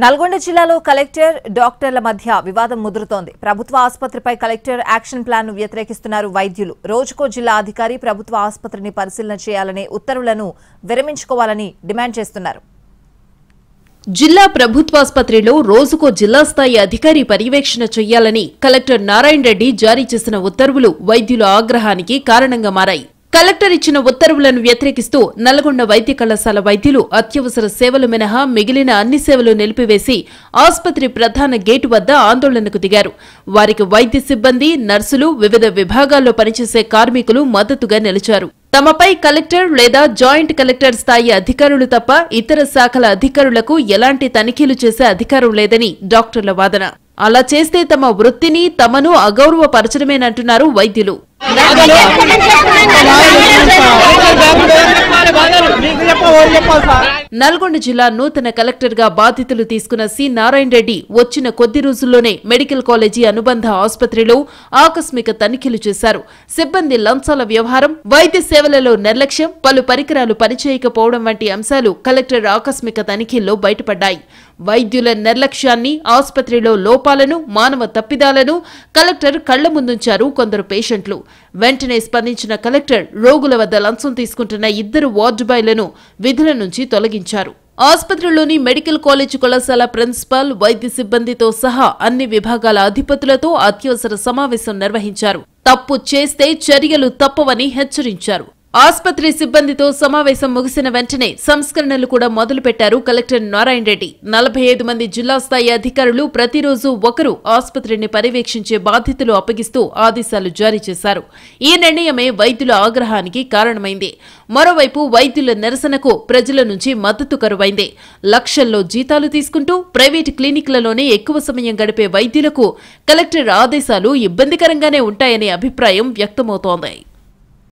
నల్గొండ జిల్లాలో కలెక్టర్ డాక్టర్ల మధ్య వివాదం ముదురుతోంది. ప్రభుత్వ ఆసుపత్రిపై కలెక్టర్ యాక్షన్ ప్లాన్ ను వ్యతిరేకిస్తున్నారు వైద్యులు. రోజుకో జిల్లా అధికారి ప్రభుత్వ ఆసుపత్రిని పరిశీలన చేయాలనే ఉత్తర్వులను విరమించుకోవాలని డిమాండ్ చేస్తున్నారు. జిల్లా ప్రభుత్వాసుపత్రిలో రోజుకో జిల్లా స్థాయి అధికారి పర్యవేక్షణ చేయాలని కలెక్టర్ నారాయణ రెడ్డి జారీ చేసిన ఉత్తర్వులు వైద్యుల ఆగ్రహానికి కారణంగా మారాయి. కలెక్టర్ ఇచ్చిన ఉత్తర్వులను వ్యతిరేకిస్తూ నల్గొండ వైద్య కళాశాల వైద్యులు అత్యవసర సేవలు మినహా మిగిలిన అన్ని సేవలు నిలిపివేసి ఆసుపత్రి ప్రధాన గేటు వద్ద ఆందోళనకు దిగారు. వారికి వైద్య సిబ్బంది, నర్సులు, వివిధ విభాగాల్లో పనిచేసే కార్మికులు మద్దతుగా నిలిచారు. తమపై కలెక్టర్ లేదా జాయింట్ కలెక్టర్ స్థాయి అధికారులు తప్ప ఇతర శాఖల అధికారులకు ఎలాంటి తనిఖీలు చేసే అధికారం లేదని డాక్టర్ల వాదన. అలా చేస్తే తమ వృత్తిని తమను అగౌరవపరచడమేనంటున్నారు వైద్యులు. నల్గొండ జిల్లా నూతన కలెక్టర్ గా బాధ్యతలు తీసుకున్న సి నారాయణ రెడ్డి వచ్చిన కొద్ది రోజుల్లోనే మెడికల్ కాలేజీ అనుబంధ ఆసుపత్రిలో ఆకస్మిక తనిఖీలు చేశారు. సిబ్బంది లంచాల వ్యవహారం, వైద్య సేవలలో నిర్లక్ష్యం, పలు పరికరాలు పనిచేయకపోవడం వంటి అంశాలు కలెక్టర్ ఆకస్మిక తనిఖీల్లో బయటపడ్డాయి. వైద్యుల నిర్లక్ష్యాన్ని, ఆసుపత్రిలో లోపాలను, మానవ తప్పిదాలను కలెక్టర్ కళ్ల ముందుంచారు కొందరు పేషెంట్లు. వెంటనే స్పందించిన కలెక్టర్ రోగుల వద్ద లంచం తీసుకుంటున్న 2 వార్డు బాయ్లను విధుల నుంచి తొలగించారు. ఆసుపత్రిలోని మెడికల్ కాలేజ్ కళాశాల ప్రిన్సిపాల్, వైద్య సిబ్బందితో సహా అన్ని విభాగాల అధిపతులతో అత్యవసర సమావేశం నిర్వహించారు. తప్పు చేస్తే చర్యలు తప్పవని హెచ్చరించారు. ఆసుపత్రి సిబ్బందితో సమావేశం ముగిసిన వెంటనే సంస్కరణలు కూడా మొదలుపెట్టారు కలెక్టర్ నారాయణ రెడ్డి. 45 మంది జిల్లా స్థాయి అధికారులు ప్రతిరోజు ఒకరు ఆసుపత్రిని పర్యవేక్షించే బాధ్యతలు అప్పగిస్తూ ఆదేశాలు జారీ చేశారు. ఈ నిర్ణయమే వైద్యుల ఆగ్రహానికి కారణమైంది. మరోవైపు వైద్యుల నిరసనకు ప్రజల నుంచి మద్దతు కరువైంది. లక్షల్లో జీతాలు తీసుకుంటూ ప్రైవేటు క్లినిక్లలోనే ఎక్కువ సమయం గడిపే వైద్యులకు కలెక్టర్ ఆదేశాలు ఇబ్బందికరంగానే ఉంటాయనే అభిప్రాయం వ్యక్తమవుతోంది.